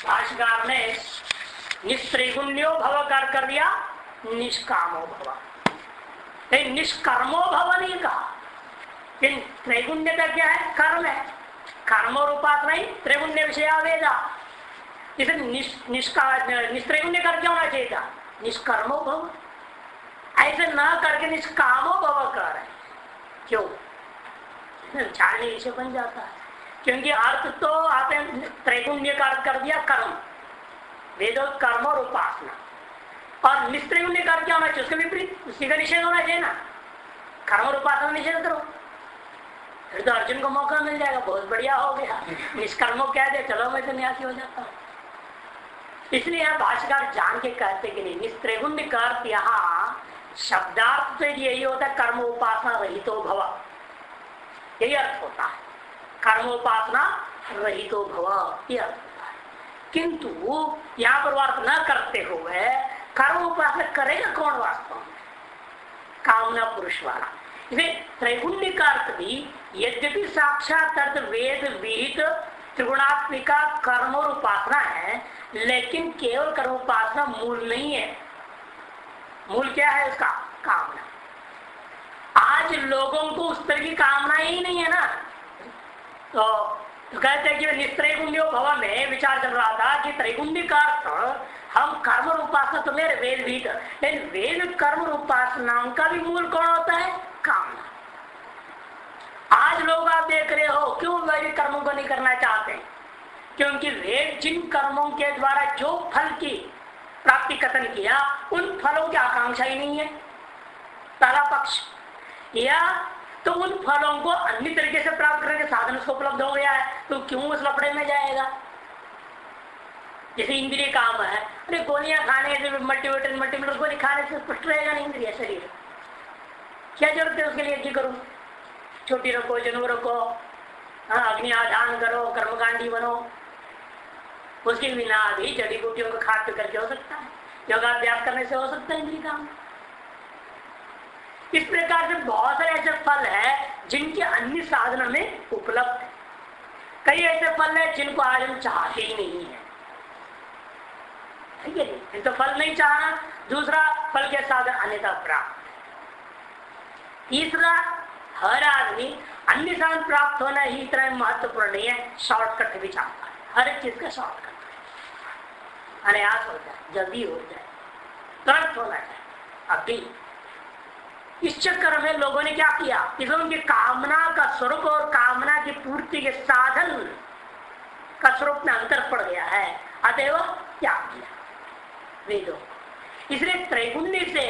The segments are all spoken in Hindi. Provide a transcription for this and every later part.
भाष्यकार ने निस्त्रिगुण्यो भव कर दिया निष्कामो भव, निष्कर्मो भव नहीं कहा। त्रैगुण्य का क्या है? कर्म है। कर्म और उपासना ही त्रैगुण्य विषय वेदा। इसे निस्त्रैगुण्य करके होना चाहिए था निष्कर्मो भव, ऐसे न करके निष्कामो भव कर है। क्यों? चालनी विषय बन जाता है, क्योंकि अर्थ तो आपने त्रैगुण्य का अर्थ कर दिया कर्म, वेदो कर्म और उपासना, और निस्त्रैगुण्य का अर्थ क्या होना चाहिए? उसके विपरीत उसी का निषेध होना चाहिए ना। कर्म और उपासना निषेध करो, फिर तो अर्जुन को मौका मिल जाएगा, बहुत बढ़िया हो गया। निष्कर्मो कह दे, चलो मैं तो न्यासी हो जाता हूँ। इसलिए यह भाष्यकार जान के कहते कि नहीं, निस्त्रैगुण्य का अर्थ यहाँ शब्दार्थ तो यही होता है, कर्म उपासना रहितो भव, यही अर्थ होता है। कर्म उपासना रहितो भव ये अर्थ होता है। किंतु यहाँ पर वार्ता न करते हुए कर्म उपासना करेगा कौन वास्तव में? कामना पुरुष वाला। इसे त्रैगुण्य का अर्थ भी यद्यपि साक्षात अर्थ वेद विहित त्रिगुणात्मिका कर्म और उपासना है, लेकिन केवल कर्म उपासना मूल नहीं है। मूल क्या है उसका? कामना। आज लोगों को उस तरह की कामना ही नहीं है ना, तो कहते हैं कि निस्त्रैगुण्यो भव में विचार चल रहा था कि त्रैगुण्य का अर्थ हम कर्म और उपासना तो मेरे वेद विहित, लेकिन वेद कर्म और उपासनाओं का भी मूल कौन होता है? कामना। आज लोग आप देख रहे हो क्यों वैदिक कर्मों को नहीं करना चाहते? क्योंकि वेद जिन कर्मों के द्वारा जो फल की प्राप्ति कथन किया, उन फलों की आकांक्षा ही नहीं है, पहला पक्ष। या तो उन फलों को अन्य तरीके से प्राप्त करने के साधन उसको उपलब्ध हो गया है, तो क्यों उस लफड़े में जाएगा? जैसे इंद्रिय काम है, अरे गोलियां खाने से मल्टीविटामिन गोली खाने से पुष्ट रहेगा नहीं इंद्रिय शरीर, क्या जरूरत है उसके लिए यज्ञ करूं? छोटी रखो, जन्म रखो, अग्नि आधान करो, कर्मकांडी बनो, उसके बिना भी जड़ी बूटियों का खाद्य करके हो सकता है, योगाभ्यास करने से हो सकता है इंद्रिय काम। इस प्रकार से बहुत सारे ऐसे फल है जिनके अन्य साधनों में उपलब्ध है। कई ऐसे फल है जिनको आज हम चाहते ही नहीं है, ठीक है नहीं, तो फल नहीं चाहना। दूसरा, फल के साधन अन्यथा प्राप्त। तीसरा, हर आदमी अन्य साधन प्राप्त होना ही इतना महत्वपूर्ण नहीं है, शॉर्टकट भी चाहता है। हर एक चीज का शॉर्टकट अनायास हो जाए, जल्दी हो जाए, तुरंत होना चाहिए। अभी इस चक्कर में लोगों ने क्या किया? इसमें उनकी कामना का स्वरूप और कामना की पूर्ति के साधन का स्वरूप में अंतर पड़ गया है, अतएव क्या किया वेदों। इसलिए त्रैगुण्य से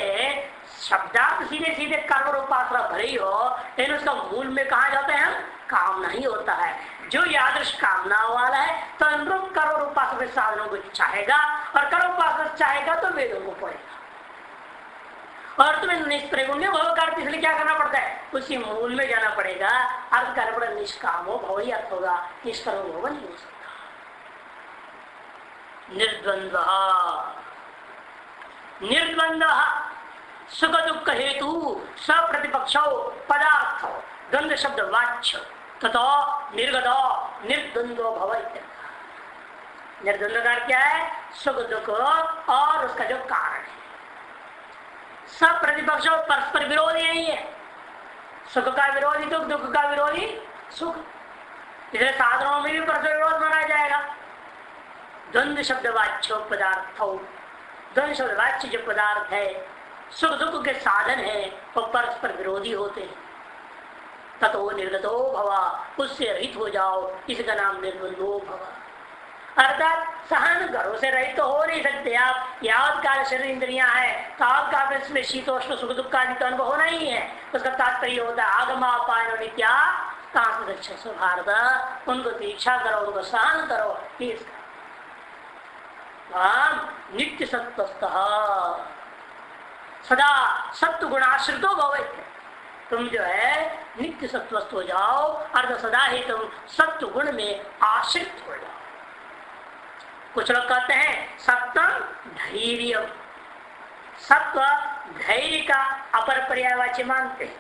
शब्दार्थ सीधे सीधे कर्म और उपासना भले ही हो, लेकिन उसका मूल में कहा जाता है कामना ही होता है। जो यादृश कामना वाला है तो अनुरूप कर्म और उपासना के साधनों को चाहेगा, और कर्म उपासना चाहेगा तो वेदों को पढ़ेगा। और तुम्हें निष्त्रैगुण्य भव का अर्थ इसलिए क्या करना पड़ता है? उसी मूल में जाना पड़ेगा। अर्थ करना पड़ेगा निष्कामो भव ही अर्थ होगा, निष्कर्मो भव नहीं हो सकता। निर्द्वंद्व निर्द्वंद्व सुख दुख हेतु सप्रतिपक्ष पदार्थ द्वंद्व शब्द वाच्य ततो निर्गतो निर्द्वंद्व भव। निर्द्वंद्व का क्या है? सुख दुख और उसका जो कारण है। सब प्रतिपक्ष परस्पर विरोधी नहीं है। सुख का विरोधी दुख, दुख का विरोधी सुख, इसलिए साधनों में भी परस्पर विरोध माना जाएगा। द्वंद्व शब्द वाच्य पदार्थ, द्वंद्व शब्द वाच्य जो पदार्थ है, सुख दुख के साधन है, वो परस्पर विरोधी होते हैं। ततो निर्गतो भवा, उससे रहित हो जाओ, इसका नाम निर्द्वंद्वो भवा। अर्थात सहन करो से रहित तो हो नहीं सकते आप। यावत काल शरीर इंद्रियां है तो आपका इसमें शीतोष्ण सुख दुख का अनुभव होना ही है। उसका तात्पर्य होता है आगमा पायनो नित्या भारत, उनको दीक्षा करो, उनको सहन करो। नित्य सत्वस्थ सदा सत्व गुणाश्रितो भवेत्, तुम जो है नित्य सत्वस्थ हो जाओ, अर्थ सदा ही तुम सत्व गुण में आश्रित हो जाओ। कुछ लोग कहते हैं सत्वम धैर्य, सत्व धैर्य का अपर पर्यायवाची मानते हैं।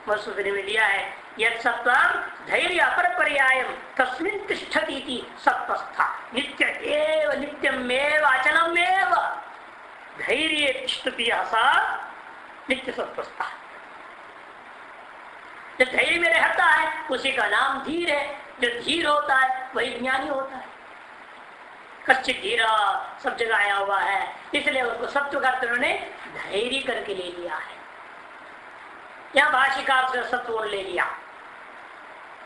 मधुसूदन में लिया है यद सत्वम धैर्य अपर पर्यायम तस्मिन् तिष्ठति इति सत्वस्था नित्य एव नित्यमेव अचलमेव धैर्य तिष्ठति सा नित्य सत्वस्था। जो धैर्य में रहता है उसी का नाम धीर है। जो धीर होता है वही ज्ञानी होता है। कच्चे धीरा सब जगह आया हुआ है, इसलिए उसको सत्व का उन्होंने धैर्य करके ले लिया है। यहाँ भाष्यकार से सत्व ले लिया।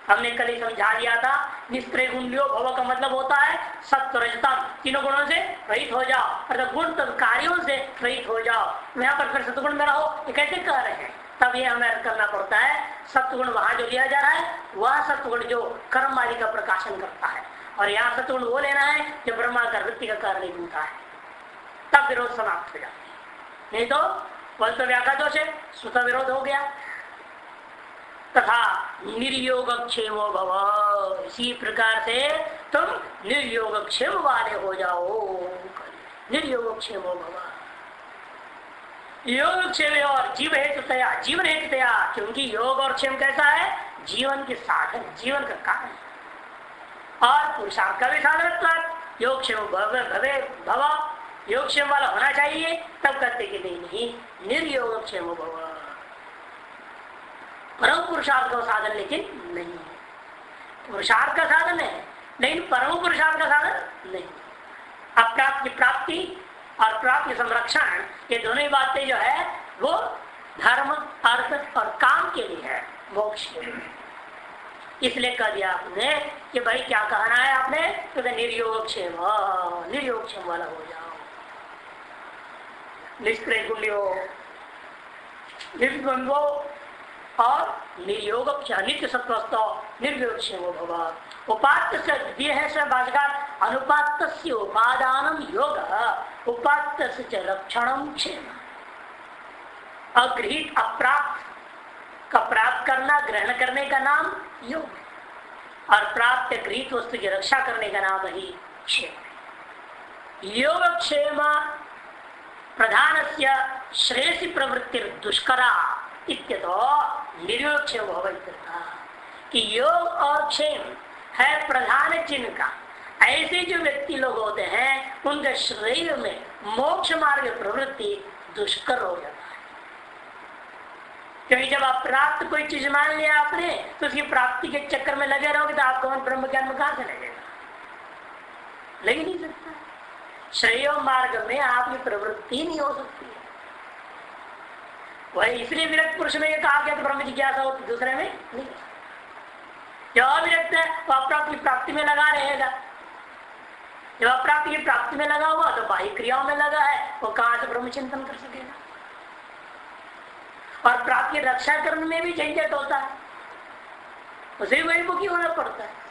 हमने कल ही समझा दिया था निस्त्रय गुण्यो भव का मतलब होता है सत्व रजतम तीनों गुणों से रहित हो जाओ, अर्थात गुण कार्यों से रहित हो जाओ। यहाँ पर फिर सत्वगुण में रहो, ये कैसे कह रहे हैं? तब ये हमें करना पड़ता है सत्वगुण वहां जो लिया जा रहा है वह सत्वगुण जो कर्म आदि का प्रकाशन करता है, और यहाँ सत्वगुण वो लेना है जो ब्रह्मा का वृत्ति का कारण बनता है, तब विरोध समाप्त हो जाता है। नहीं तो वह तो व्याघात दोष है, स्वतः विरोध हो गया। तथा निर्योगक्षेमो भव, इसी प्रकार से तुम निर्योगक्षेम वाले हो जाओ। निर्योगक्षेमो भव, योगक्षेम और जीव हेतुतया जीवन हेतुतया, क्योंकि योग और क्षेम कैसा है? जीवन के साधन, जीवन का कारण और पुरुषार्थ का भी साधन। योगक्षेम भवे भव, योगक्षेम वाला होना चाहिए। तब कहते कि नहीं निर्योगक्षेम भव, परम पुरुषार्थ का साधन लेकिन नहीं है। पुरुषार्थ का साधन है लेकिन परम पुरुषार्थ का साधन नहीं। अप्राप्त की प्राप्ति और प्राप्ति संरक्षण, ये दोनों ही बातें जो है वो धर्म अर्थ और काम के लिए है, मोक्ष के लिए। इसलिए कह दिया आपने कि भाई क्या कहना है आपने? तो निर्योगक्षेम, निर्योगक्षेम वाला हो जाओ। निष्क्रिय गुण्यो निर्द्वंद्वो और निर्योग नित्य सत्वस्थ निर्योगक्षेम भव। उपात्त से दिए है सर भाषाकार अनुपात्त से उपादानम योग, उपात्त से लक्षणम क्षेम। अगृहित अप्राप्त का प्राप्त करना, ग्रहण करने का नाम योग, और प्राप्त गृहित वस्तु की रक्षा करने का नाम ही क्षेम। योगक्षेम प्रधानस्य श्रेयसी प्रवृत्ति दुष्करा इत्यतो निर्योगक्षेम भवति, कि योग और क्षेम है प्रधान चिन्ह का। ऐसे जो व्यक्ति लोग होते हैं उनके शरीर में मोक्ष मार्ग प्रवृत्ति दुष्कर हो जाता है। क्योंकि जब आप प्राप्त कोई चीज मान लिया आपने, तो उसकी प्राप्ति के चक्कर में लगे रहोगे तो आपको ब्रह्म ज्ञान में कहां से लगेगा? लग नहीं सकता। श्रेय मार्ग में आपकी प्रवृत्ति नहीं हो सकती है। वही इसलिए विरक्त पुरुष में कहा गया तो ब्रह्म जिज्ञासा हो, दूसरे में नहीं। जो अविरक्त है वो अप्राप्ति की प्राप्ति में लगा रहेगा। जब अप्राप्ति की प्राप्ति में लगा हुआ तो बाह्य क्रियाओं में लगा है, वो कहां से ब्रह्म चिंतन कर सकेगा? और प्राप्ति की रक्षा करने में भी झंझट होता है, उसे वही मुखी होना पड़ता है।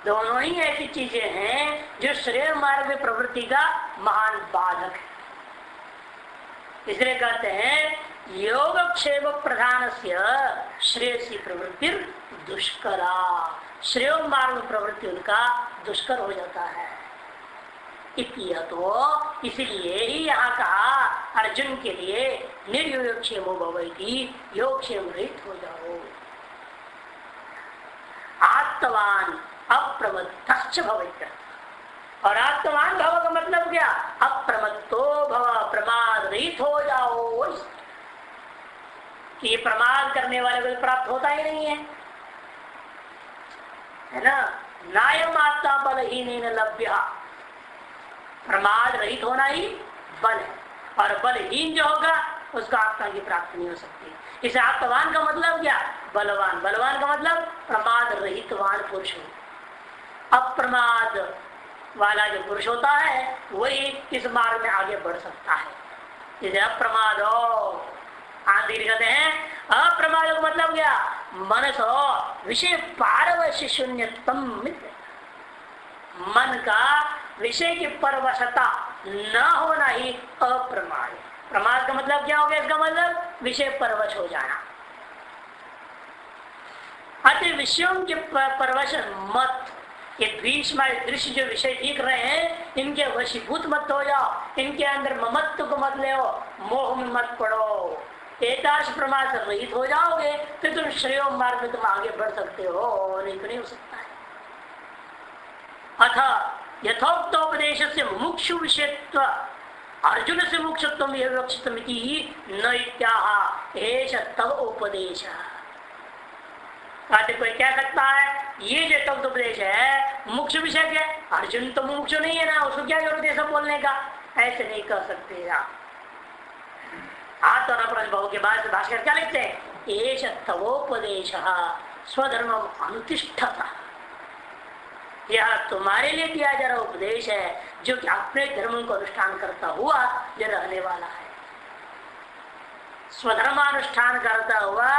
दोनों ही ऐसी चीजें हैं जो श्रेय मार्ग में प्रवृत्ति का महान बाधक है। इसलिए कहते हैं योगक्षेम प्रधान से श्रेयसी प्रवृत्ति दुष्करा, श्रेय मार्ग प्रवृत्ति उनका दुष्कर हो जाता है। तो इसलिए ही यहाँ कहा अर्जुन के लिए निर्योगक्षेमो भवति, योगक्षेम रहित हो जाओ। आत्मवान अप्रमत्तश्च भवेत्, और आत्मवान भव का मतलब क्या? अप्रमत्तो भव, प्रमाद रहित हो जाओ। कि प्रमाद करने वाले को प्राप्त होता ही नहीं है ना। नायम आत्मा बलहीन लभ्य, प्रमाद रहित होना ही बल है, और बलहीन जो होगा उसका आत्मा की प्राप्ति नहीं हो सकती। इसे आत्मवान का मतलब क्या? बलवान। बलवान का मतलब प्रमाद रहितवान पुरुष हो। अप्रमाद वाला जो पुरुष होता है वही इस मार्ग में आगे बढ़ सकता है। इसे अप्रमाद हो आदि कहते हैं। अप्रमाद का मतलब क्या? मनसो विषय पारवश शून्यतम, मन का विषय की परवशता न होना ही अप्रमाद है। प्रमाद का मतलब क्या हो गया? इसका मतलब विषय परवश हो जाना। अति विषयों के परवश मत, ये भीष्म दृश्य जो विषय दिख रहे हैं इनके वशीभूत मत हो जाओ, इनके अंदर ममत्व को मत ले, मोह में मत पड़ो। एकाश प्रमाद से रहित हो जाओगे तो तुम श्रेय मार्ग में तुम आगे बढ़ सकते हो, नहीं तो नहीं हो सकता है। अथ यथोक्तोपदेश से मुमुक्षु विषयत्व अर्जुन से मुक्षत्व न इत्याह एष तव उपदेश। कहते कोई कह सकता है ये जो तब उपदेश है मुख्य विषय क्या, अर्जुन तो मुमुक्षु नहीं है ना, उसको क्या जरूरत है सब बोलने का, ऐसे नहीं कर सकते आप। भाव के बाद भाष्कर क्या लिखते हैं, एष तवोपदेश स्वधर्म अनुतिष्ठता, यह तुम्हारे लिए दिया जा रहा उपदेश है जो कि अपने धर्म को अनुष्ठान करता हुआ जो रहने वाला है। स्वधर्मानुष्ठान करता हुआ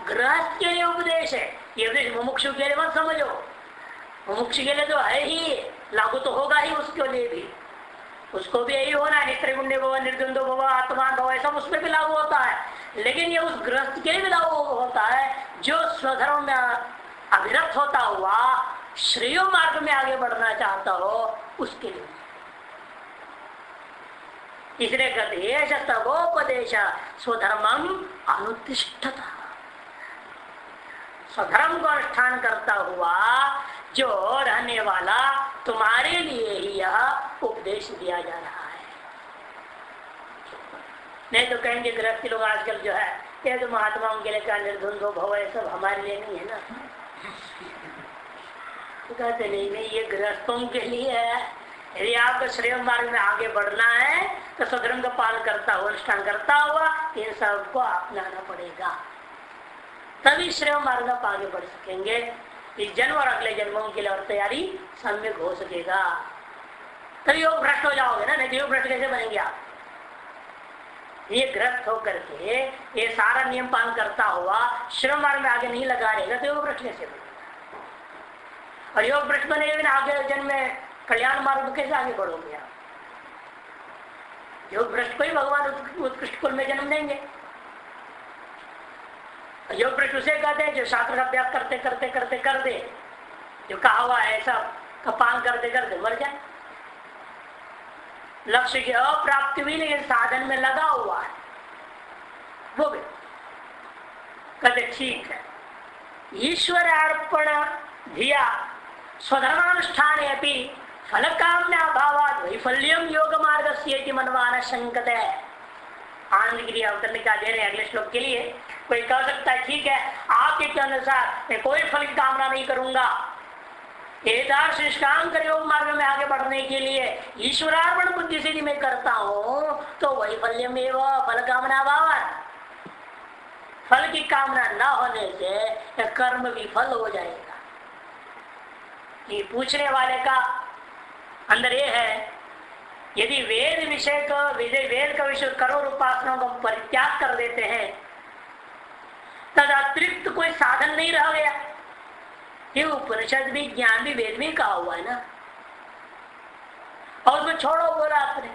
गृहस्थ के लिए उपदेश है। ये उपदेश मुमुक्षु के लिए मत समझो, मुमुक्षु के लिए तो है ही, लागू तो होगा ही उसके लिए भी, उसको भी यही होना है, त्रिगुण्य भव, निर्द्वंद्व भव, आत्मान भव, सब उसमें भी लागू होता है। लेकिन ये उस गृहस्थ के लिए भी लागू होता है जो स्वधर्म में अभिरत होता हुआ श्रेय मार्ग में आगे बढ़ना चाहता हो उसके लिए। इसलिए कहते तवोपदेश स्वधर्मम अनुतिष्ठता, स्वधर्म को अनुष्ठान करता हुआ जो रहने वाला तुम्हारे लिए ही यह उपदेश दिया जा रहा है। नहीं तो कहेंगे गृहस्थी लोग आजकल जो है ये तो महात्माओं के लिए क्या निर्द्वंद्व भव है, सब हमारे लिए नहीं है ना। तो कहते नहीं ये गृहस्थों के लिए है। यदि आपको श्रेय मार्ग में आगे बढ़ना है तो स्वधर्म का पालन करता हुआ, अनुष्ठान करता हुआ इन सबको अपनाना पड़ेगा, तभी श्रेय मार्ग में आगे बढ़ सकेंगे। इस जन्म और अगले जन्मों के लिए और तैयारी सम्यक हो सकेगा, तभी योग भ्रष्ट हो जाओगे ना, नहीं तो योग भ्रष्ट कैसे बनेंगे आप। ये ग्रस्त होकर के ये सारा नियम पालन करता हुआ श्रेय मार्ग में आगे नहीं लगा रहेगा तो योग भ्रष्ट कैसे बनेगा, और योग भ्रष्ट बनेगा आगे जन्म में कल्याण मार्ग में कैसे आगे बढ़ोगे आप। योग भ्रष्ट को ही भगवान उत्कृष्ट कुल में जन्म देंगे। योग भ्रष्ट उसे कहते हैं जो शास्त्र का अभ्यास करते करते करते कर दे, जो कहा हुआ है सब का पालन करते करते मर जाए, लक्ष्य की अप्राप्ति भी लेकिन साधन में लगा हुआ है वो भी कहते ठीक है। ईश्वर अर्पण धिया स्वधर्मानुष्ठान अपनी फल कामना अभावाद वैफल्यम योग मार्ग से मनवाना शंकत है। आनंद गिरी अवतरने का दे रहे अगले श्लोक के लिए। कोई कह सकता है ठीक है आपके अनुसार मैं कोई फल की कामना नहीं करूंगा, एकाश निष्काम कर योग मार्ग में आगे बढ़ने के लिए ईश्वरार्पण बुद्धि से भी मैं करता हूं तो वैफल्यम एवं फल कामना अभावाद, फल की कामना न होने से कर्म विफल हो जाएगा। ये पूछने वाले का अंदर ये है यदि वेद विषय को वेद का विषय करोड़ उपासनाओं को परित्याग कर देते हैं तद अतिरिक्त कोई साधन नहीं रह गया। ये उपनिषद भी ज्ञान भी वेद में कहा हुआ है ना, और उसको छोड़ो बोला आपने,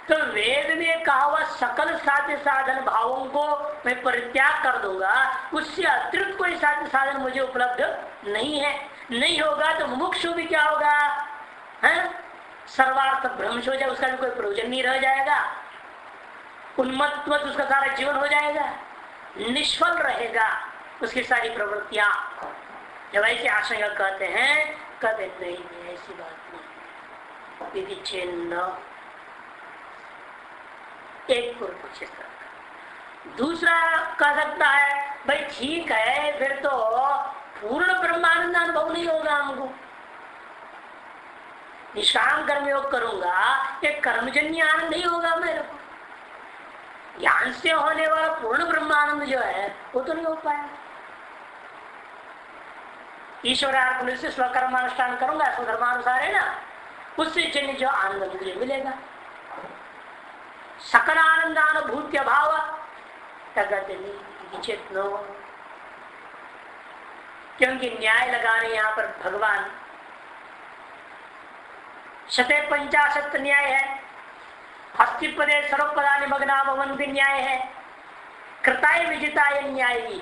तो वेद में कहा हुआ सकल साध्य साधन भावों को मैं परित्याग कर दूंगा, उससे अतिरिक्त कोई साध्य साधन मुझे उपलब्ध नहीं है। नहीं होगा तो मुमुक्षु भी क्या होगा, सर्वार्थ भ्रंश हो जाए, उसका भी कोई प्रयोजन नहीं रह जाएगा, उन्मत्त उसका सारा जीवन हो जाएगा, निष्फल रहेगा उसकी सारी प्रवृत्तियां। जब ऐसी आशंका कहते हैं कहते नहीं ऐसी बात नहीं, यदि चिन्ह एक पूर्व दूसरा कह सकता है भाई ठीक है फिर तो पूर्ण ब्रह्मानंद अनुभव नहीं होगा हमको, निष्काम कर्म योग करूंगा ये कर्मजन्य आनंद नहीं होगा मेरे को, ज्ञान से होने वाला पूर्ण ब्रह्मानंद जो है वो तो नहीं हो पाएगा। ईश्वरार्पण से स्वकर्मानुष्ठान करूंगा स्वधर्मानुसार है ना, उससे जन्य जो आनंद मुझे मिलेगा सकल आनंदानुभूति अभाव निश्चित न हो, क्योंकि न्याय लगा रहे यहाँ पर भगवान। शते 50 न्याय है, अस्तिपदे सर्वपदा निमग्ना भवन भी न्याय है, कृताय विजिताय न्याय भी,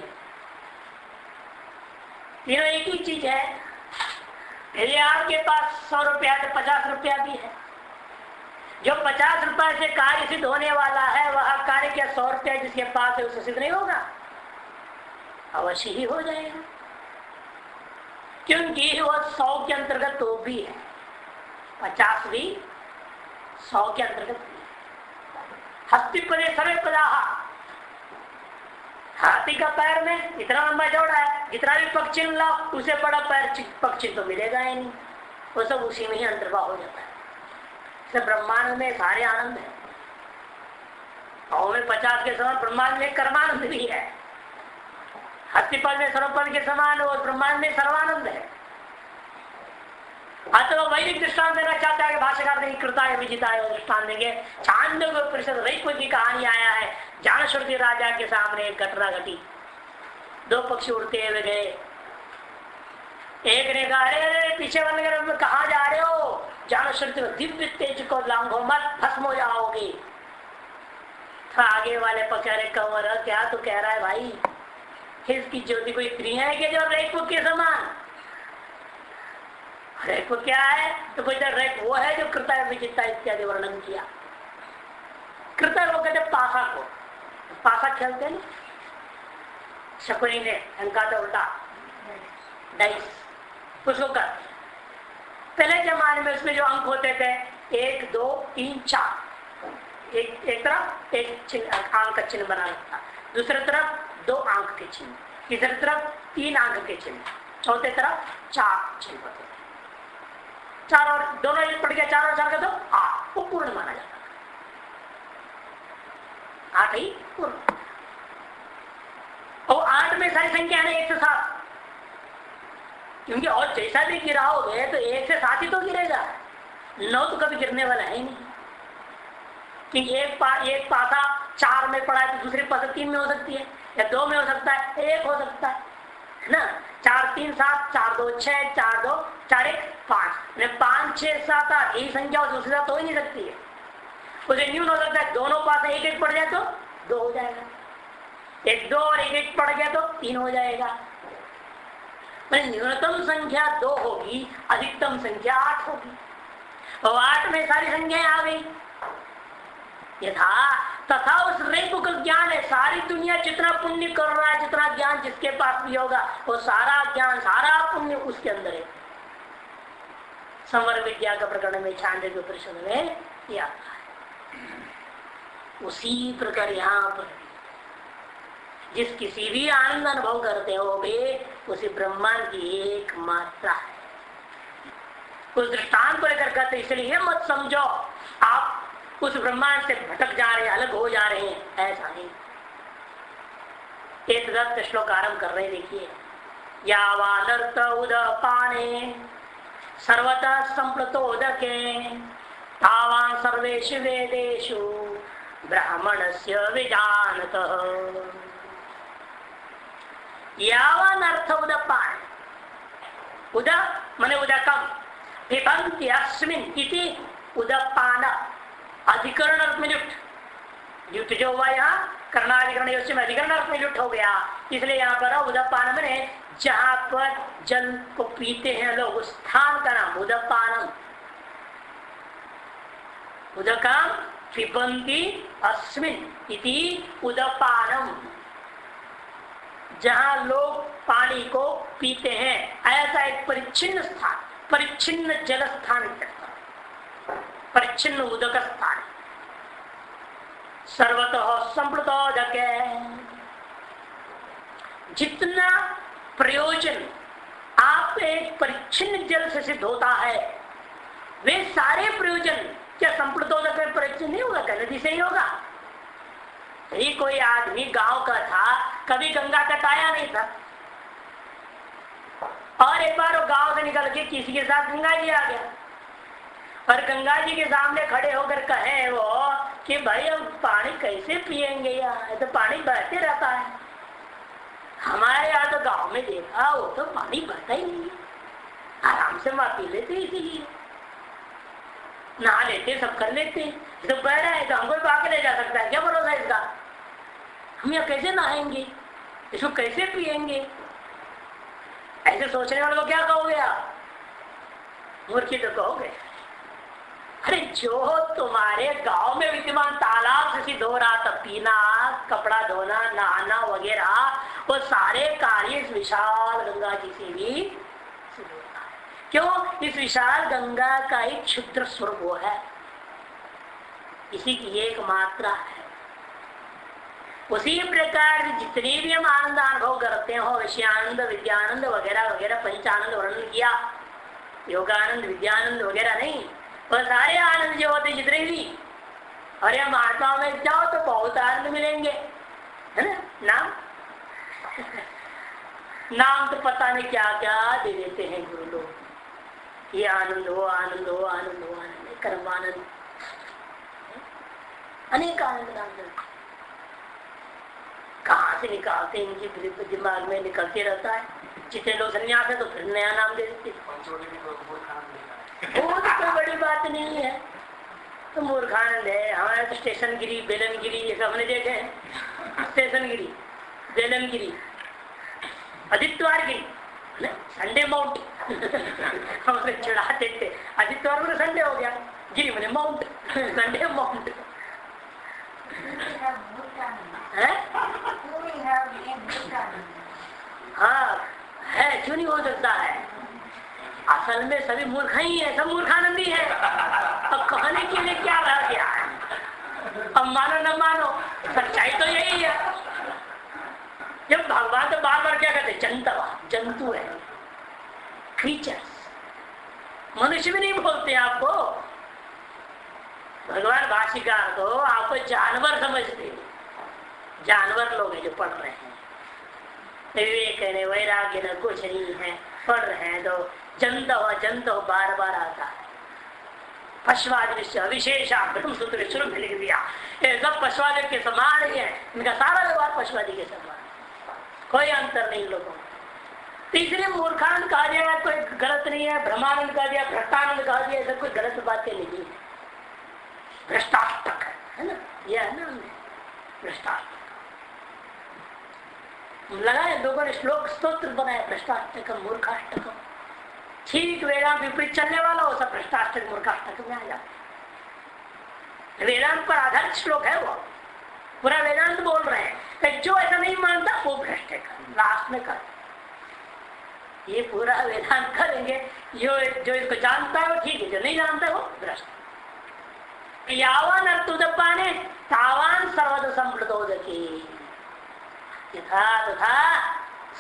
तीनों एक ही चीज है। यदि आपके पास 100 रुपया तो 50 रुपया भी है, जो 50 रुपए से कार्य सिद्ध होने वाला है वह कार्य क्या 100 रुपया जिसके पास है उससे सिद्ध नहीं होगा? अवश्य ही हो जाएगा, क्योंकि वह 100 के अंतर्गत तो भी है, 50 भी 100 के अंतर्गत भी है। हस्ती पदे सर्वे पदाह, हाथी का पैर में इतना लंबा चौड़ा है, जितना भी पक्षी ला उसे बड़ा पैर पक्षी तो मिलेगा ही नहीं, वो सब उसी में ही अंतर्भाव हो जाता है। सब ब्रह्मांड में सारे आनंद है, और में 50 के समान ब्रह्मांड में कर्मानंद भी है, हस्तिपद में सर्वपद के समान और ब्रह्मांड में सर्वानंद है। तो वैदिक दृष्टांत देना चाहता है कि भाष्यकार ने कृता है विजिता है दृष्टांत देंगे। छांदोग्य परिषद रैक्य की कहानी आया है, जानश्रुति राजा के सामने एक घटना घटी, 2 पक्षी उड़ते हुए गए, एक ने कहा अरे पीछे बन कहा जा रहे हो, जानश्रुति दिव्य तेज को लांघो मत, भस्म हो जाओगे। तो आगे वाले पक्षी अरे कंवर क्या तू कह रहा है भाई, इसकी ज्योति कोई इतनी है कि जो रैक्य के समान? रैक्य क्या है? तो कोई रैक्य वो है जो कृता विजिता इत्यादि वर्णन किया। कृता वो कहते पासा को, पासा खेलते हैं शकुनी ने अंका तो उल्टा डाइस उसको कर। पहले जमाने में उसमें जो अंक होते थे 1 2 3 4, एक तरफ एक चिन्ह अंक का चिन्ह बना लगता, दूसरी तरफ 2 अंक के चिन्ह, तीसरी तरफ 3 अंक के चिन्ह, चौथे तरफ 4 चिन्ह होते, 4 और दोनों एक पड़ गया, 4 और 4 का तो 8, वो पूर्ण माना जाता है, 8 ही पूर्ण। और 8 में सारी संख्या है 1 से 7, क्योंकि और जैसा भी गिराओगे तो 1 से 7 ही तो गिरेगा, 9 तो कभी गिरने वाला है नहीं, क्योंकि एक पासा 4 में पड़ा है तो दूसरी पासा 3 में हो सकती है, या 2 में हो सकता है, 1 हो सकता है ना। 4 3 7, 4 2 6, 4 2 4 1 5, 5 6 7 8 यही संख्या दूसरे साथ हो ही नहीं सकती है। उसे न्यून हो सकता है, दोनों पास 1 1 पड़ जाए तो 2 हो जाएगा, 1 2 और 1 1 पड़ गया तो 3 हो जाएगा। न्यूनतम संख्या 2 होगी, अधिकतम संख्या 8 होगी, और 8 में सारी संख्याएं आ गई। यथा तथा उस रैक्य का ज्ञान है, सारी दुनिया जितना पुण्य कर रहा है, जितना ज्ञान जिसके पास भी होगा वो सारा ज्ञान सारा पुण्य उसके अंदर है। संवर विद्या का प्रकरण में छांदोग्य उपनिषद में यह आता है। उसी प्रकार यहाँ पर जिस किसी भी आनंद अनुभव करते हो वे उसी ब्रह्मांड की एक मात्रा है। उस दृष्टांत को लेकर कहते इसलिए मत समझो आप उस ब्रह्मांड से भटक जा रहे हैं, अलग हो जा रहे हैं, ऐसा नहीं। एक 10 श्लोक आरंभ कर रहे, देखिए यावानर्थ उदपाने सर्वतः संप्लुतोदके तावान सर्वेषु वेदेषु ब्राह्मणस्य विजानतः। यावान अर्थ उदपान, उद माने उदकम, पिबन्ति अस्मिन् इति उदपान, अधिकरण अर्थ में जुट जो हुआ यहाँ कर्णाधिकरण योजना में अधिकरण अर्थ में जुट हो गया, इसलिए यहाँ पर उदपान मैंने जहां पर जल को पीते हैं लोग उस स्थान का नाम उदपानम। उदकम पिबन्ति अस्मिन् इति उदपानम, जहां लोग पानी को पीते हैं ऐसा एक परिच्छिन्न स्थान, परिच्छिन्न जल स्थान, परिच्छिन्न उदक स्थान, सर्वतः संप्लुतोदक। जितना प्रयोजन आप एक परिच्छिन्न जल से सिद्ध होता है वे सारे प्रयोजन क्या संप्लुतोदक में परिच्छिन्न नहीं होगा, नदी से ही होगा। यही कोई आदमी गांव का था, कभी गंगा तट आया नहीं था, और एक बार वो गांव से निकल के किसी के साथ गंगा जी आ गया, और गंगा जी के सामने खड़े होकर कहे वो कि भाई हम पानी कैसे पिएंगे, यार तो पानी बहते रहता है, हमारे यहाँ तो गांव में देखा वो तो पानी बहता ही नहीं है, आराम से माँ पी लेते, इसीलिए नहा लेते, सब कर लेते, तो बह रहा है तो हमको भी आके ले जा सकता है, क्या भरोसा इसका, हम यहाँ कैसे नहाएंगे, इसको कैसे पिएंगे। ऐसे सोचने वालों को क्या कहोगे आप, मूर्खी तो कहोगे। अरे जो तुम्हारे गांव में विद्यमान तालाब से सिद्ध हो रहा था, पीना, कपड़ा धोना, नहाना वगैरह, वो सारे कार्य इस विशाल गंगा जी से भी सिद्ध होता है। क्यों? इस विशाल गंगा का एक क्षुद्र स्वरूप वो है, इसी की एक मात्रा है। उसी प्रकार जितने भी हम आनंद अनुभव करते हो, विषयानंद, विद्यानंद वगैरह वगैरह, पंचानंद वर्णन किया, योगानंद, विद्यानंद वगैरह नहीं, वो सारे आनंद जो होते जितने भी, अरे महात्मा में जाओ तो बहुत आनंद मिलेंगे, है ना? नाम तो पता नहीं क्या क्या दे देते हैं गुरु लोग, ये आनंद हो, आनंद हो, आनंद हो, आनंद, कर्मानंद, अनेक आनंद नाम कहाँ से निकालते हैं, इनके दिमाग में निकलते रहता है। जितने लोग संन्यास है तो फिर नया नाम दे देते, वो तो कोई बड़ी बात नहीं है, तो मूर्खानंद है। हमारे तो स्टेशन गिरी, बेलन गिरी, ये सब हमने देखे हैं। स्टेशन गिरी, बेलन गिरी, आदित्यवार गिरी, संडे माउंट हमसे चिढ़ाते थे, आदित्यवार में संडे हो गया, गिरी मैंने माउंट, संडे माउंट है। हाँ है, क्यों नहीं हो सकता है? असल में सभी मूर्ख ही है, सब मूर्खानंदी है। अब कहने के लिए क्या रह गया है? अब मानो न मानो, सच्चाई तो यही है। जब भगवान तो बार बार क्या कहते, जंतु है, क्रीचर्स, मनुष्य भी नहीं बोलते आपको। भगवान भाष्यकार तो आपको जानवर समझते, जानवर लोग हैं जो पढ़ रहे हैं, विवेक है, वैराग्य न कुछ नहीं है, पढ़ रहे हैं तो जंत हो बार बार आता है। पशुवाद विशेषाम सूत्र शुरू में लिख दिया, सब पशुवाद के समान ही है, इनका सारा व्यवहार पशुवादी के समान, कोई अंतर नहीं लोगों में। तीसरे मूर्खानंद कहा दिया, कोई गलत नहीं है, ब्रह्मानंद कहा दिया, भ्रष्टानंद कहा दिया, ऐसा कोई गलत बातें नहीं है। भ्रष्टाष्टक है ना, यह है ना, भ्रष्टाष्टक लगाए लोगों ने, श्लोक स्तोत्र बनाया, भ्रष्टाष्टकम मूर्खाष्टकम। ठीक वेदांत विपरीत चलने वाला हो सब भ्रष्टाष्टक मूर्खाष्टक में आ जाता। वेदांत पर आधारित श्लोक है, वो पूरा वेदांत बोल रहे हैं, जो ऐसा नहीं मानता वो भ्रष्ट है, लास्ट में कर ये पूरा वेदांत करेंगे। जो इसको जानता है वो ठीक है, जो नहीं जानता है वो भ्रष्ट। यावान अर्थुदपाने तावान सर्वद संप्रदोदके, यथा तथा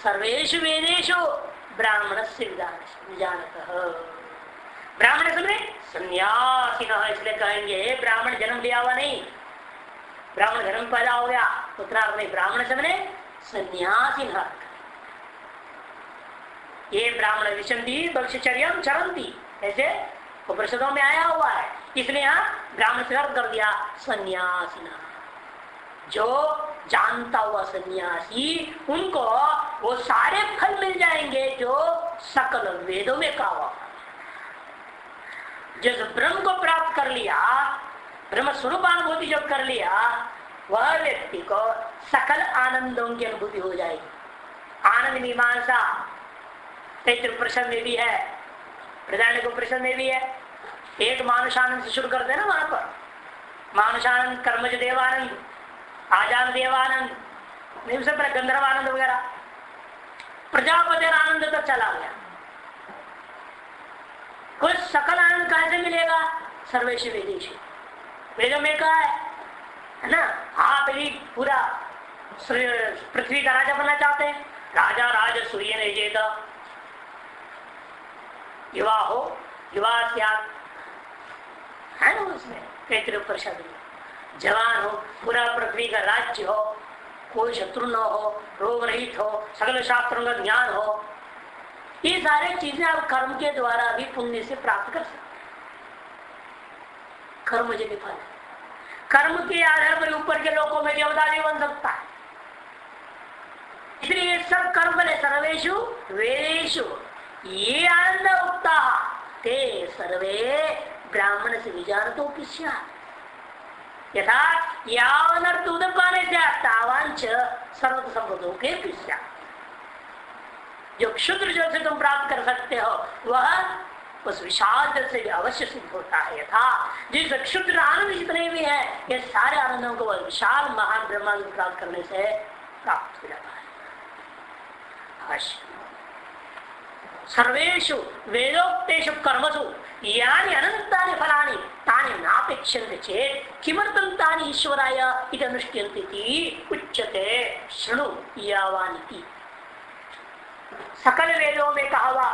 सर्वेषु वेदेषु ब्राह्मणस्य विजानतः। ब्राह्मण समझे सन्यासिनः, इसलिए कहेंगे ब्राह्मण जन्म लिया हुआ नहीं, ब्राह्मण जन्म पैदा हो गया उत्तरार्थ में। ब्राह्मण समझे सन्यासिनः, ये ब्राह्मण विशंति भक्षचर्यम चरंती, ऐसे उपनिषदों में आया हुआ है, इसलिए यहाँ ब्राह्मण से अर्थ कर दिया सन्यासिना। जो जानता हुआ सन्यासी, उनको वो सारे फल मिल जाएंगे जो सकल वेदों में कहा हुआ। जिस ब्रह्म को प्राप्त कर लिया, ब्रह्म स्वरूपानुभूति जो कर लिया, वह व्यक्ति को सकल आनंदों की अनुभूति हो जाएगी। आनंद मीमांसा तैत्तिरीय उपनिषद में भी है, बृहदारण्यक उपनिषद में भी है। एक मानुषानंद से शुरू करते हैं ना, वहां पर मानुषानंद, कर्मज देवानंद, आजान देवानंद, उससे पहले गंधर्वानंद वगैरह, प्रजापति आनंद तक चला गया। कुछ सकल आनंद कैसे मिलेगा? सर्वेश वेदेश, वेदों में कहा है ना। आप यदि पूरा पृथ्वी का राजा बनना चाहते हैं, राजा राज सूर्य ने जेता, युवा हो युवा है ना, उसमें तैत्तिरीय उपनिषद में जवान हो, पूरा पृथ्वी का राज्य हो, कोई शत्रु न हो, रोग रहित हो, सगल शास्त्रों का ज्ञान हो, ये सारी चीजें आप कर्म के द्वारा भी पुण्य से प्राप्त कर सकते। कर्म जन्य फल, कर्म के आधार पर ऊपर के लोगों में देवता भी बन सकता है। इसलिए सब कर्म बने सर्वेषु वेदेषु ये आनंद उक्ता ते सर्वे ब्राह्मण से विजानतो पिष्या, यथा यावनर्थ उदपाने से तावांच सर्वत संबंधों के पिष्या। जो क्षुद्र जो से तुम प्राप्त कर सकते हो वह उस विशाल जल से भी अवश्य सिद्ध होता है। यथा जिस क्षुद्र आनंद जितने भी है ये सारे आनंदों को विशाल महान ब्रह्मांड को प्राप्त करने से प्राप्त हो जाता है। अवश्य सर्वेषु वेदोक्तेषु कर्मसु यानि अनंतानि फलानि तानि नापेक्षन्ते चेत् किमर्थं तानि ईश्वराय इति अनुष्ठ्यन्ते इति उच्यते शृणु यावानिति। सकल वेदों में कहा हुआ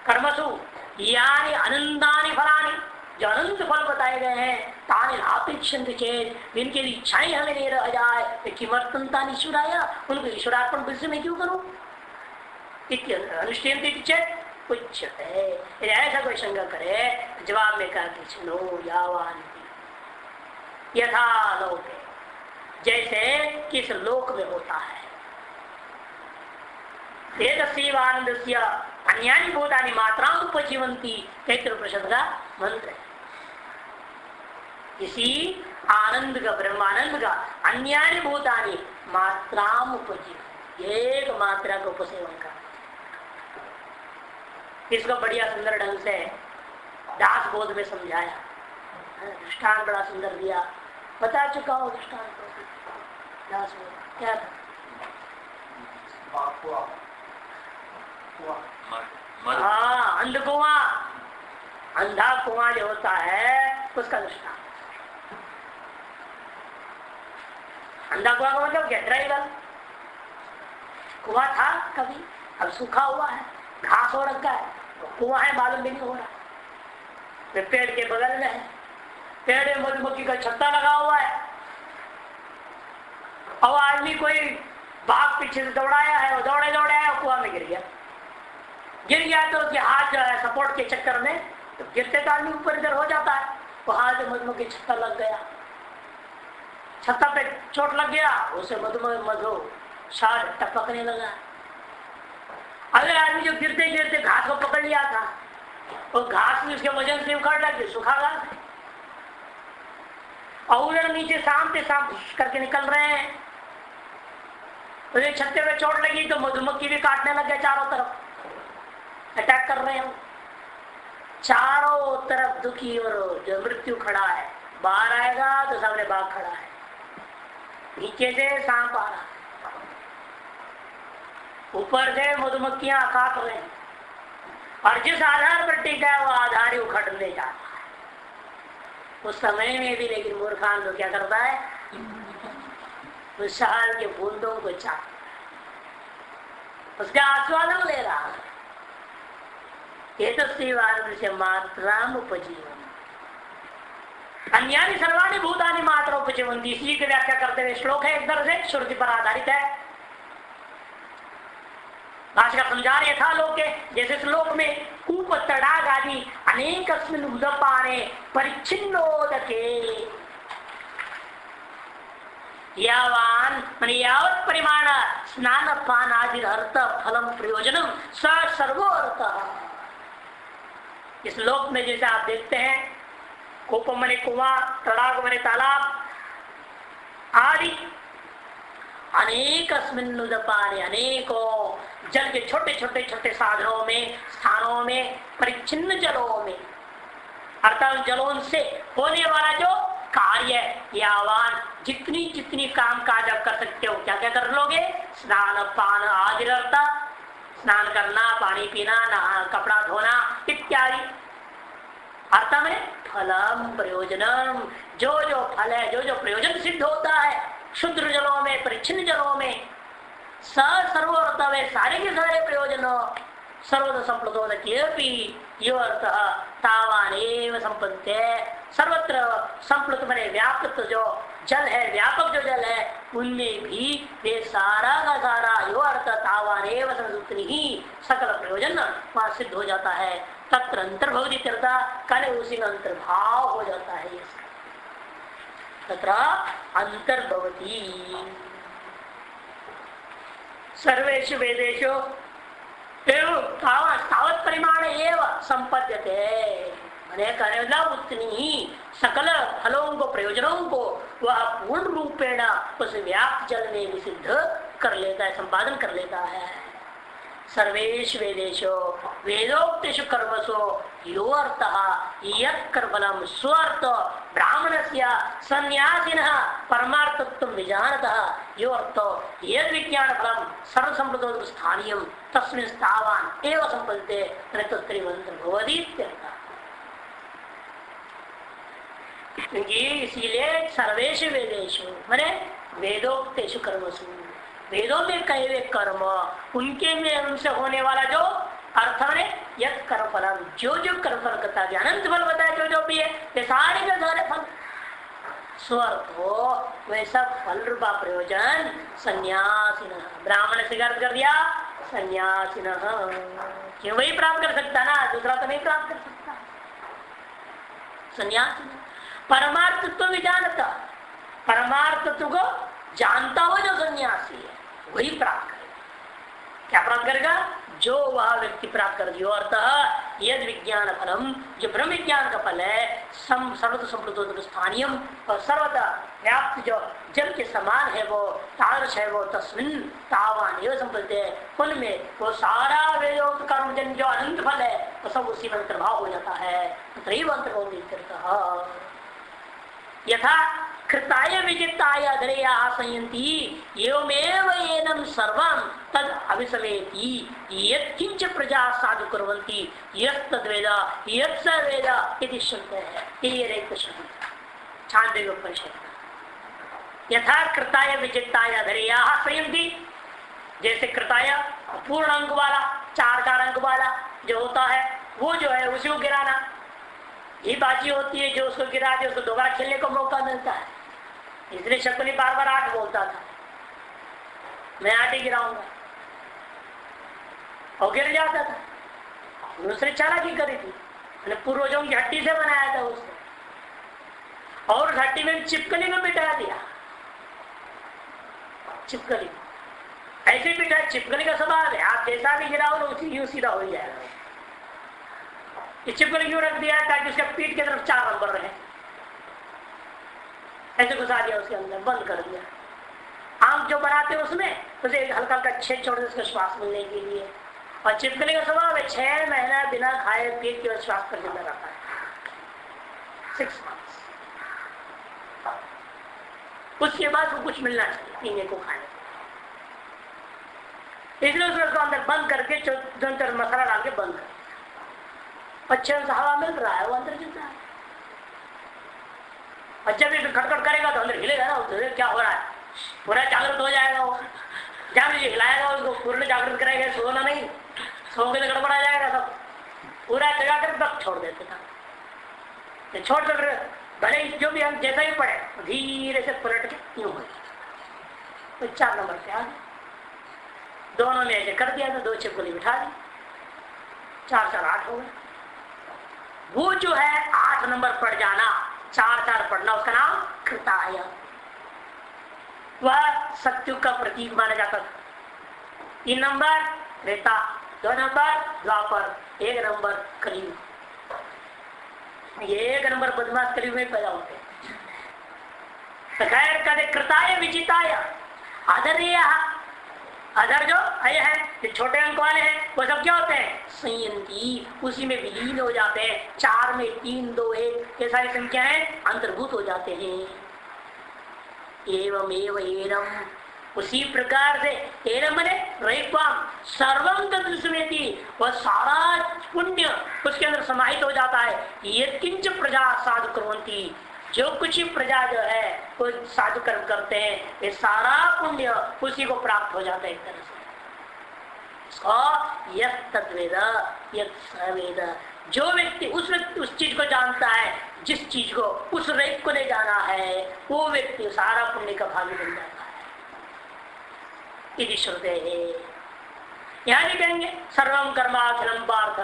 कर्मसु यानि अनंतानि फलानि, जो अनंत फल बताए गए हैं, तानि नापेक्षन्ते चेत् जिनकी इच्छाएं हमें नहीं रह जाए तो किमर्थं तानि ईश्वराय, उनको ईश्वरार्पण विषय में क्यों करूं अनुष्ठियन्ते चेत् उच्यते। ऐसा कोई शंका करे जवाब में कहा कि सुनो यावान यथा लोके, जैसे किस लोक में होता है। एतस्यैवानन्दस्य अन्यानि भूतानि मात्रां उपजीवन्ति, तैत्तिरीयोपनिषद का मंत्र है। इसी आनंद का, ब्रह्मानंद का अन्यानि भूतानि मात्रां उपजीवन्ति, एक मात्रा का उपसेवन कर। इसको बढ़िया सुंदर ढंग से दास बोध में समझाया, दृष्टांत बड़ा सुंदर दिया, बता चुका हूँ दृष्टांत दास बोध क्या था। हाँ, अंध कुआं, अंधा कुआं जो होता है उसका दृष्टांत। अंधा कुआं का मतलब क्या, ड्राइवर कुआं था कभी, अब सूखा हुआ है, घास हो रखा है, कुआं है मालूम भी नहीं हो रहा। पेड़ के बगल में है, पेड़ में मधुमक्खी का छत्ता लगा हुआ है, और आदमी कोई बाघ पीछे से दौड़ाया है, वो दौड़े दौड़े आया, कुआं में गिर गया तो उसके हाथ जो है सपोर्ट के चक्कर में, तो गिरते तो आदमी ऊपर इधर हो जाता है, वहां से मधुमक्खी छत्ता लग गया, छत्ता पे चोट लग गया, उसे मधु शाद टपकने लगा। अगले आदमी जो गिरते गिरते घास को पकड़ लिया था, वो घास भी उसके वजन से उखड़ लग, सूखा घास है, और उधर नीचे सांप करके निकल रहे हैं, तो ये छत्ते पे चोट लगी तो मधुमक्खी भी काटने लग गया, चारों तरफ अटैक कर रहे हैं, चारों तरफ दुखी और जो मृत्यु खड़ा है, बाहर आएगा तो सामने बाघ खड़ा है, नीचे से सांप आ रहा है, ऊपर से मधुमक्खियां काट रहे हैं, और जिस आधार पर टिका है वो आधार ही उखड़ने जाता है। उस समय में भी लेकिन मूर्खान तो क्या करता है, उस शहर के बूंदों को चाटता है, उसका आस्वादन ले रहा है। ये तो से मात्राम उपजीवन अन्यानि सर्वाणि भूतानि मात्रा उपजीवन्ति, इसी की व्याख्या करते हुए श्लोक है, एक तरह से श्रुति पर आधारित है। भाषा का समझा रहे था लोग के, जैसे श्लोक में कूप तड़ाग आदि अनेक उदपाने परिच्छिन्नोदके यावान मन यावत् परिमाण स्नान पान आदि अर्थ फलम प्रयोजनम सर्वोर्थ। इस लोक में जैसे आप देखते हैं, कूप मने कुआं, तड़ाग मने तालाब आदि अनेक उदपाने, अनेकों जल के छोटे छोटे साधनों में, स्थानों में, परिच्छिन्न जलों में, अर्थात जलों से होने वाला जो कार्य, यावान जितनी काम काज आप कर सकते हो, क्या क्या कर लोगे, स्नान पान आदि अर्थ, स्नान करना, पानी पीना, नहा, कपड़ा धोना इत्यादि, अर्थ में फलम प्रयोजनम, जो फल है, जो प्रयोजन सिद्ध होता है शुद्ध जलों में, परिच्छिन्न जलों में, सर्वोर्थ वे सारे के सारे प्रयोजन सर्वत्र संप्लुतोदकेपि यो अर्थ तावानेव संपन्ते, सर्वत्र संप्लुत बने व्याप्त जो जल है, व्यापक जो जल है, उनमें भी वे सारा का सारा यो अर्थ तावानेव संसुप्ति ही सकल प्रयोजन वहां सिद्ध हो जाता है। तत्र अंतर्भवती तीर्था कल उसी में अंतर्भाव हो जाता है, ये तत्र अंतर्भवती सर्वेषु वेदेषु तावत् परिमाण एव संपद्यते, उतनी ही सकल फलों को, प्रयोजनों को वह पूर्ण रूपेण उस व्याप्त जल में भी सिद्ध कर लेता है, संपादन कर लेता है। सर्वेश वेदेशो वेदोक्तेषु कर्मसु यो अर्थः यत् कर्मफलम स्वार्थ ब्राह्मणस्य सन्यासिनः परमार्थत्वं विजानतः यो अर्थो यद् विज्ञानफलम सर्वसम्प्रदाय स्थानीयं तस्मिन् स्थावान् एव संपद्यते तत्त्रिवन्तं भवति इत्यर्थः। इसीलिए सर्वेश वेदेशु माने वेदोक्तेषु कर्मसु वेदों में कहे हुए कर्म उनके में उनसे होने वाला जो अर्थ है यद कर्म फल जो कर्मफल करता है अनंत फल बताया जो भी है ये सारे के सारे फल स्वर्थ हो वैसा फल रूपा प्रयोजन सन्यासीन ब्राह्मण से अर्थ कर दिया सन्यासीन क्यों वही प्राप्त कर सकता ना दूसरा तो नहीं प्राप्त कर सकता। सन्यासीन परमार्थ तत्व भी जानता परमार्थ तत्व को जानता हुआ जो सन्यासी है वही प्राप्त करेगा। क्या प्राप्त करेगा जो वह व्यक्ति प्राप्त कर दियो अर्थात यद विज्ञान फलम जो ब्रह्म विज्ञान का फल है सर्वत संप्रदाय स्थानीय और सर्वदा व्याप्त जो जल के समान है वो तादृश है वो तस्मिन तावान एवं संपत्ति है उनमें वो सारा वेदोक्त कर्मजन जो अनंत फल है वो सब उसी में अंतर्भाव हो जाता है। यथा कृताय विजिताय अधरेया संयंती एवमेव एनं सर्वं तद अभिसमेति यत्किंच प्रजा साधु कुर्वन्ति यस्तद्वेद यत्सर्वेद इति शब्द है। ये एक शब्द छांदोग्य उपनिषद। यथा कृताय विजिताय अधरेया संयंती जैसे कृताय पूर्ण अंक वाला 4 अंक वाला जो होता है वो जो है उसी को गिराना ये बाजी होती है जो उसको गिरा दे उसको दोबारा खेलने को मौका मिलता है। इसलिए शकुनी बार बार 8 बोलता था मैं 8 ही गिराऊंगा और गिर जाता था। दूसरे चालाकी करी थी पूर्वजों की हड्डी से बनाया था उसने और उस हड्डी में चिपकली में बिठा दिया। चिपकली ऐसे बिठा चिपकली का स्वभाव है आप जैसा भी गिराओ उसी यूं सीधा हो जाएगा। चिपकली क्यों रख दिया ताकि उसके पीठ की तरफ 4 नंबर रहे ऐसे घुसा दिया उसके अंदर बंद कर दिया। आंख जो बनाते हैं उसमें उसे एक हल्का हल्का छेद छोड़ उसका श्वास मिलने के लिए और चिपकली का स्वभाव है 6 महीना बिना खाए पिए के श्वास कर जिंदा रहता है 6 months। उसके बाद वो कुछ मिलना चाहिए पीने को खाने को इसलिए उसको अंदर बंद करके अंदर मसाला डाल के बंद कर अच्छे से हवा मिल रहा है वो अंदर चलता है और जब ये खटखट करेगा तो अंदर हिलेगा ना तो क्या हो रहा है पूरा जागृत हो जाएगा वो जब ये हिलाएगा उसको पूर्ण जागृत करेगा सोना नहीं सोंगे तो गड़बड़ा जाएगा सब पूरा जगा कर तक छोड़ देते था छोड़ कर भले जो भी हम जैसा ही पड़े धीरे से पलट के यूं हो तो 4 नंबर पे आ गए दोनों ने ऐसे कर दिया तो 2 चिपकली बिठा दी 4 4 8 हो गए। वो जो है 8 नंबर पढ़ जाना 4 4 पढ़ना उसका नाम कृताय वह सत्युग का प्रतीक माना जाता था। 3 नंबर त्रेता 2 नंबर द्वापर 1 नंबर कलयुग। 1 नंबर बदमाश कलयुग में पैदा होते खैर कहते कृताय विजिताय आदरणीय अधर जो है जो छोटे अंक वाले हैं वो सब क्या होते हैं संयंती उसी में विलीन हो जाते हैं 4 में 3 2 1 ये सारी संख्याएं अंतर्भूत हो जाते हैं। एवं एवं उसी प्रकार से एवं मने रहित्वाम सर्वम तत्समेति वह सारा पुण्य उसके अंदर समाहित हो जाता है। यत्किंच प्रजा साधु कुर्वन्ति जो कुछ ही प्रजा जो है वो साधु कर्म करते हैं ये सारा पुण्य उसी को प्राप्त हो जाता है एक तरह से। यत्तद्वेद यत्सर्वेद जो व्यक्ति उस चीज को जानता है जिस चीज को उस रेत को ले जाना है वो व्यक्ति सारा पुण्य का भागी बन जाता है। यदि श्रुते है यहाँ नहीं कहेंगे सर्वम कर्माखिलम पार्थ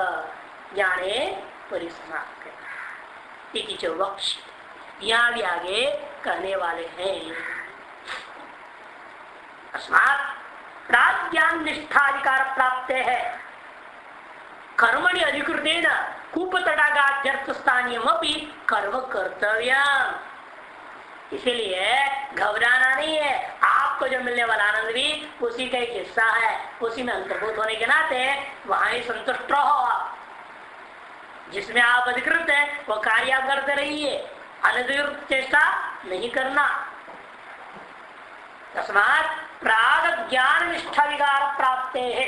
ज्ञाने परिसमाप्त जो वक्ष यहाँ भी आगे कहने वाले हैं। अस्मात् प्राज्ञान निष्ठाधिकार प्राप्त है कर्मणि अधिकृतेन कूपतटागाद्यर्थ स्थानीयमपि कर्म कर्तव्यम। इसीलिए घबराना नहीं है आपको आपको जो मिलने वाला आनंद भी उसी का एक हिस्सा है, उसी में अंतर्भूत होने के नाते वहां ही संतुष्ट रहो आप। जिसमें आप अधिकृत है वो कार्य आप करते रहिए, अनधिकृत चेष्टा नहीं करना। तस्मात् प्राग ज्ञान निष्ठा विकार प्राप्त है।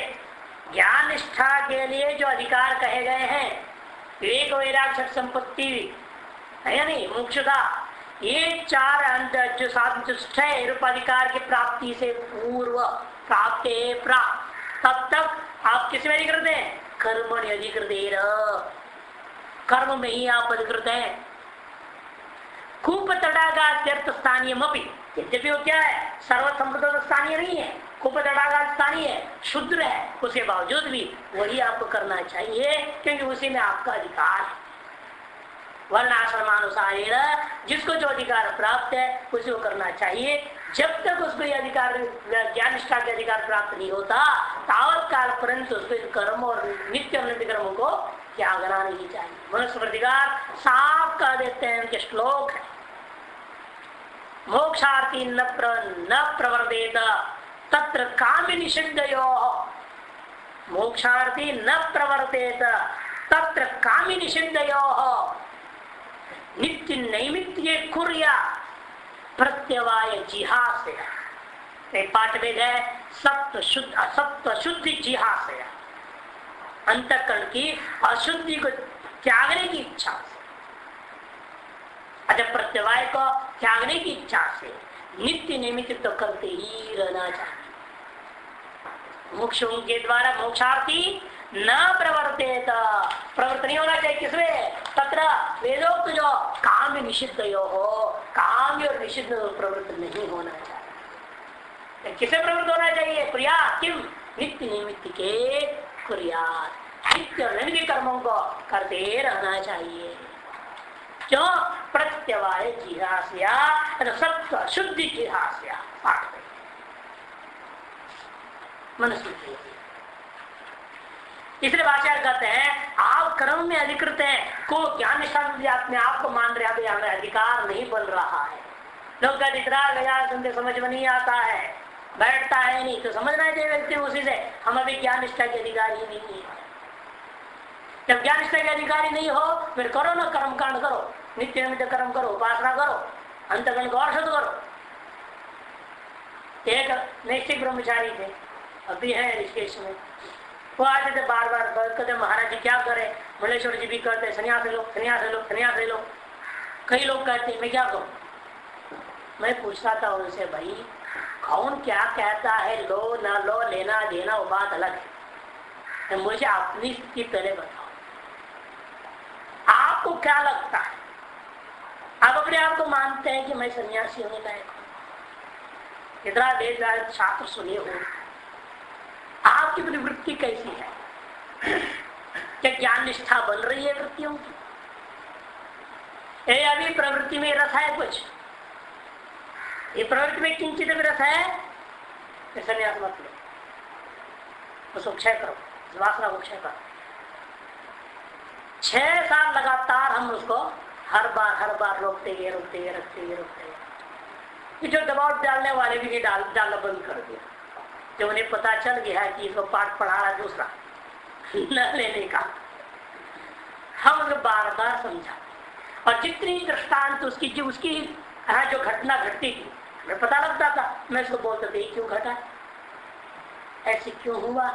ज्ञान निष्ठा के लिए जो अधिकार कहे गए हैं, विवेक वैराग्य संपत्ति है नहीं, मोक्षदा, ये चार अंत जो सात रूपाधिकार की प्राप्ति से पूर्व प्राप्त तब तक आप किस में अधिकृत हैं? कर्म अधिकृत, कर्म में ही आप अधिकृत हैं। कूप तड़ागा तीर्थ स्थानीय मपी, यद्यपि वो क्या है, सर्वसम्मत स्थानीय नहीं है, कूप तड़ागा स्थानीय है, शुद्र है, उसके बावजूद भी वही आपको करना चाहिए क्योंकि उसी में आपका अधिकार है। वर्णाश्रमानुसार जिसको जो अधिकार प्राप्त है उसी को करना चाहिए। जब तक उसको ये अधिकार, ज्ञान निष्ठा के अधिकार प्राप्त नहीं होता तावत काल परंतु उसको कर्म और नित्य अनित्य कर्मों को त्यागना नहीं चाहिए। मनुष्य प्रतिकार साफ कह देते हैं, उनके श्लोक है, मोक्षार्थी न प्रवर्तेत तत्र काम्य निषिद्धयो, मोक्षार्थी न प्रवर्तेत तत्र काम्य निषिद्धयो, नित्य नैमित्य कुर्या प्रत्यवाय जिहास्य। पाठ भेद है सत्व शुद्ध असत्व शुद्धि जिहास्य, अंतःकरण की अशुद्धि को त्यागने की इच्छा से, अच्छा प्रत्यवाय को त्यागने की इच्छा से नित्य निमित्त तो करते ही रहना चाहिए। मोक्षों के द्वारा मोक्षार्थी न प्रवर्तेत, प्रवृत्त नहीं होना चाहिए किसमें? तत्र वेदोक्त जो काम निषिद्ध हो, काम और निषिद्ध प्रवृत्त नहीं होना चाहिए। किसे प्रवृत्त होना चाहिए? प्रिया किम नित्य निमित्त के कुर्यात्, नित्य और नैमित्तिक कर्मों को करते रहना चाहिए। क्यों? प्रत्यवाय जिहास्या, सत्व शुद्धि जिहास्या पाठ मनुष्य। इसलिए भाषा कहते हैं आप कर्म में अधिकृत हैं, को ज्ञान निष्ठा में आपको मान रहे हैं, हमें अधिकार नहीं बन रहा है। लोग का इतरार गया सुनते समझ में नहीं आता है, बैठता है नहीं, तो समझना चाहिए व्यक्ति उसी से हम अभी ज्ञान निष्ठा के अधिकारी नहीं है। जब ज्ञान निष्ठा के अधिकारी नहीं हो फिर करो ना, कर्म कांड करो, नित्य निमित्त कर्म करो, उपासना करो, अंतःकरण को और शुद्ध करो। एक नैष्ठिक ब्रह्मचारी थे, अभी है ऋषिकेश में, वो आते थे बार बार कहते महाराज जी क्या करे, मलेश्वर जी भी कहते संन्यास लो संन्यास लो संन्यास लो। कई लोग कहते मैं क्या करूं? मैं पूछता था उनसे, भाई कौन क्या कहता है, लो ना लो, लेना देना वो बात अलग है, तो मुझे अपनी स्थिति पहले बताओ, आपको क्या लगता है? आप अपने आप को मानते हैं कि मैं सन्यासी होने लायक हूं? इतना देर छात्र सुनिए हो, आपकी प्रवृत्ति कैसी है? क्या ज्ञान निष्ठा बन रही है वृत्तियों की? अभी प्रवृत्ति में रस है कुछ, ये प्रवृत्ति में किंचित भी रस है, तो संन्यास मत लो, उसको क्षय करो, वासना को क्षय करो। 6 साल लगातार हम उसको हर बार रोकते गए। जो दबाव डालने वाले भी डालना बंद कर दिया। जब उन्हें पता चल गया है कि इसको पाठ पढ़ा रहा दूसरा न लेने का, हम उसको बार बार समझा, और जितनी दृष्टांत उसकी जो घटना घटती थी हमें पता लगता था, मैं इसको बोलता था क्यों घटा, ऐसे क्यों हुआ,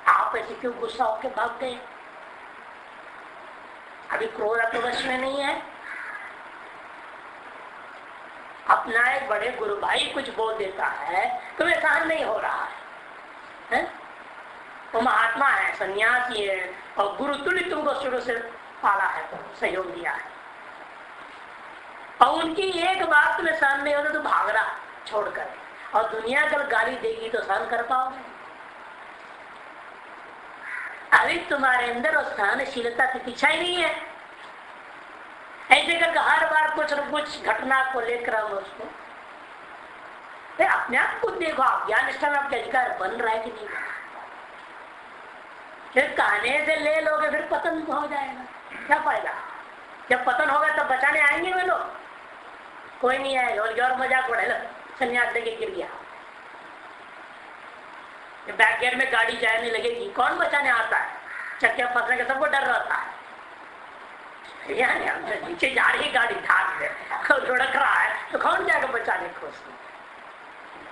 आप ऐसे क्यों गुस्सा होकर भाग गए, अभी क्रोध आपके वश में नहीं है। अपना एक बड़े गुरु भाई कुछ बोल देता है तो वे सहन नहीं हो रहा है? वो महात्मा है, सन्यासी है, और गुरु तुल्य तुमको शुरू से पाला है, तो सहयोग दिया है, और उनकी एक बात तुम्हें सहन नहीं होता तो भाग रहा छोड़कर, और दुनिया अगर गाली देगी तो सहन कर पाओगे? अभी तुम्हारे अंदर और सहनशीलता की इच्छा ही नहीं है। ऐसे करके हर बार कुछ न कुछ घटना को लेकर हम उसको अपने आप को देखो, आप ज्ञान निष्ठा में आपके अधिकार बन रहा है कि नहीं? फिर कहने से ले लोगे फिर पतन हो जाएगा, क्या फायदा? जब पतन होगा तब बचाने आएंगे वे लोग? कोई नहीं आएगा। और मजाक उड़ाए, लो संन्यास देके गिर गया, बैक गियर में गाड़ी जाने लगेगी, कौन बचाने आता है? चक्के फंसने का सबको डर रहता है। यानी हम नीचे जा रही गाड़ी ढाक है, लुढ़क रहा है, तो कौन जाएगा बचाने को उसको?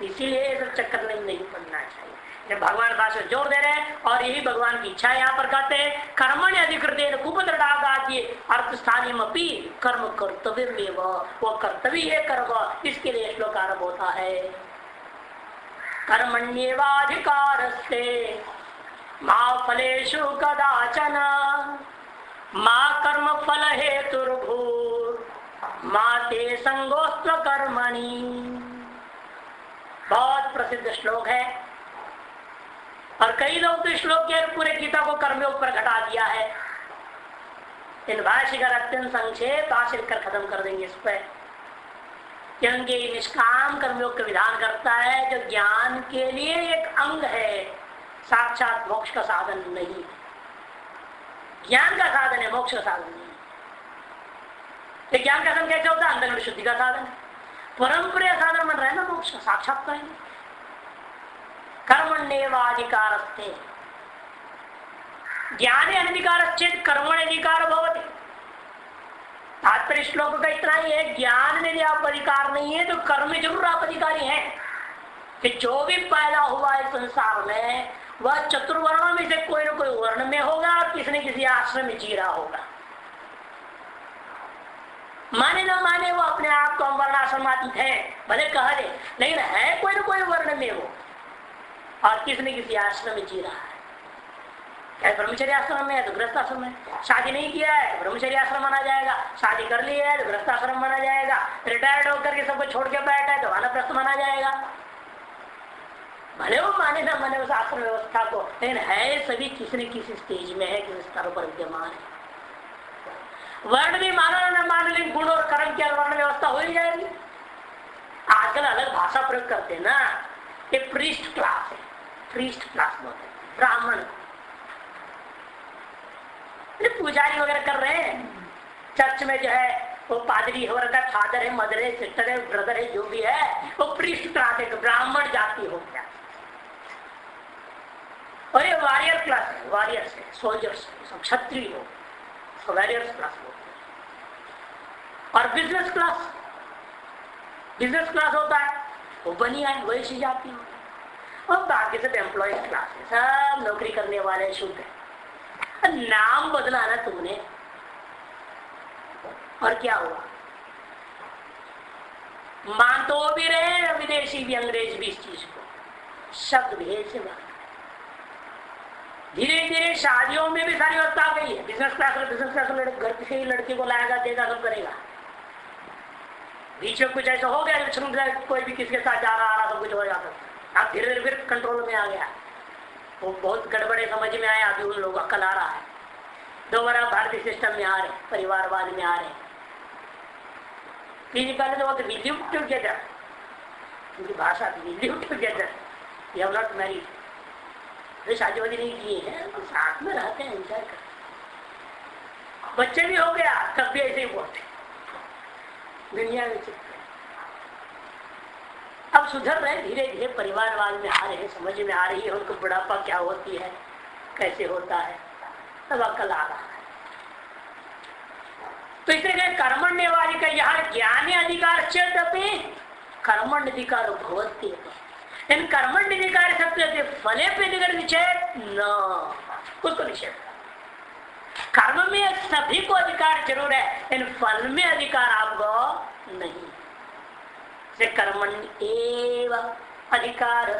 इसीलिए ये सब चक्कर में नहीं पड़ना चाहिए। भगवान भाषा जोर दे रहे हैं और यही भगवान की इच्छा यहाँ पर कहते हैं कर्मण्य अधिकृत कुपद्रडागादि अर्थ स्थानीय अपी कर्म कर्तव्य में वो कर्तव्य है कर्म, इसके लिए श्लोक आरंभ होता है। कर्मण्येवाधिकारस्ते मा फलेषु कदाचन मा कर्म फल हेतुर्भूर् मा ते संगोस्त्व कर्मणि। बहुत प्रसिद्ध श्लोक है और कई लोग तो श्लोक के पूरे गीता को कर्मयोग पर घटा दिया है। इन भाष्यकार अत्यंत संक्षेप हासिल कर खत्म कर देंगे इस पर, क्योंकि निष्काम कर्मयोग का विधान करता है जो ज्ञान के लिए एक अंग है, साक्षात मोक्ष का साधन नहीं। ज्ञान का साधन है, मोक्ष का साधन नहीं। तो ज्ञान का साधन कैसे होता है? अंतर्गत शुद्धि का साधन, परंपरा साधन बन रहा है ना मोक्ष का, साक्षात का। कर्मण्येवाधिकारस्ते ज्ञाने अनधिकारश्चेत् कर्मण्य अधिकार भवति। तात्पर्य श्लोक का इतना ही है, ज्ञान में भी आप अधिकार नहीं है तो कर्म में जरूर आप अधिकारी हैं। कि जो भी पैदा हुआ है संसार में वह चतुर्वर्णों में से कोई न कोई वर्ण में होगा और किसी न किसी आश्रम में जी रहा होगा। माने ना माने वो अपने आप को वर्णाश्रमातीत है, भले कह दे, लेकिन है कोई न कोई वर्ण में वो, और किसी न किसी आश्रम में जी रहा है। क्या ब्रह्मचर्य आश्रम में है तो गृहस्थ आश्रम में, शादी नहीं किया है तो ब्रह्मचर्य आश्रम माना जाएगा, शादी कर लिया है तो गृहस्थ आश्रम माना जाएगा, रिटायर्ड होकर के सबको छोड़ के बैठा है तो वानप्रस्थ माना जाएगा। भले वो माने ना माने उस आश्रम व्यवस्था को, लेकिन है सभी किसी न किसी स्टेज में है, किसी स्तर पर विद्यमान है। वर्ण भी मानो न मानो, लेकिन गुण और कर्म की वर्ण व्यवस्था हो ही जाएगी। आजकल अलग भाषा प्रयोग करते हैं ना, ये प्रीस्ट क्लास है, प्रीस्ट क्लास बोलते हैं ब्राह्मण। पुजारी वगैरह कर रहे हैं चर्च में, जो है वो पादरी हो रखा है, फादर है, मदर है, सिस्टर है, ब्रदर है, जो भी है वो प्रीस्ट क्लास है, ब्राह्मण जाति हो गया। और ये वॉरियर क्लास है, वॉरियर्स है, सोल्जर्स, क्षत्रिय लोग, वॉरियर्स क्लास होते हैं। और बिजनेस क्लास, बिजनेस क्लास होता है वो बनिया है, वैसी जाति होती है। और बाकी सब एम्प्लॉयज क्लास है, सब नौकरी करने वाले शुद्ध है। नाम बदला ना तुमने, और क्या हुआ? मान तो भी रहे विदेशी भी, अंग्रेज भी इस चीज को, शब्द भेद से बात। धीरे धीरे शादियों में भी सारी व्यवस्था आ गई है। बिजनेस क्लास घर से ही लड़के को लाएगा, देगा, सब करेगा। बीच में कुछ ऐसा हो गया, कोई भी किसके साथ जा रहा आ रहा, सब कुछ हो जाता। अब धीरे धीरे कंट्रोल में आ गया, वो बहुत गड़बड़े समझ में आया। अभी उन लोगों का कल आ रहा है, दोबारा भारतीय सिस्टम में आ रहे, परिवारवाद में आ रहे। पहले तो वो तो वी लिव टुगेदर, उनकी भाषा we live together, we have not married, वे शादी वादी नहीं किए हैं, तो साथ में रहते हैं, एंजॉय करते। बच्चे भी हो गया तब भी ऐसे ही बोलते दुनिया में। अब सुधर रहे, धीरे धीरे परिवारवाद में आ रहे हैं, समझ में आ रही है उनको बुढ़ापा क्या होती है, कैसे होता है, तब अकल आ रहा है। तो इसलिए कर्मण्यवादी का यहाँ ज्ञानी अधिकार चेतपि कर्मण्य अधिकार भवती, इन कर्मण्य अधिकार सत्य फले पे अधिकार निषेध न, उसको निषेध। कर्म में सभी को अधिकार जरूर है, इन फल में अधिकार आपको नहीं। से कर्मण्य एव अधिकार,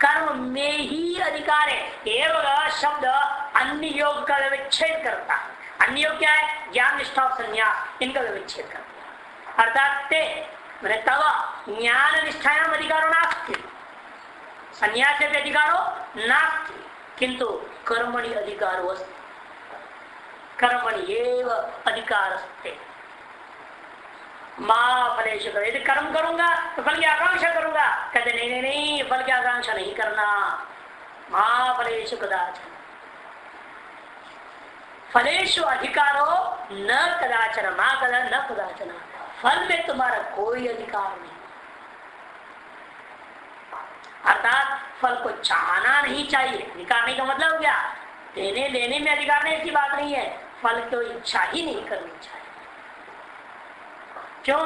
कर्म में ही अधिकार है। एवं शब्द अन्य योग का विच्छेद करता है। अन्य योग क्या है? ज्ञान, निष्ठा और संन्यास, इनका विच्छेद करता है। अर्थात ते मैंने तव ज्ञान निष्ठायाम अधिकारो नास्ति, संन्यास से अधिकारो नास्ति, किंतु कर्मणि अधिकारो अस्ति, कर्मणि एव अधिकारस्ते। मां फलेषु, यदि कर्म करूंगा तो फल की आकांक्षा करूंगा, कहते नहीं नहीं नहीं, फल की आकांक्षा नहीं करना। मां फलेषु कदाचन, फलेषु अधिकारो न कदाचन, मां कदा न कदाचन, फल में तुम्हारा कोई अधिकार नहीं। अर्थात फल को चाहना नहीं चाहिए। अधिकार का मतलब क्या, देने लेने में अधिकार नहीं, ऐसी बात नहीं है। फल तो इच्छा ही नहीं करनी चाहिए। क्यों?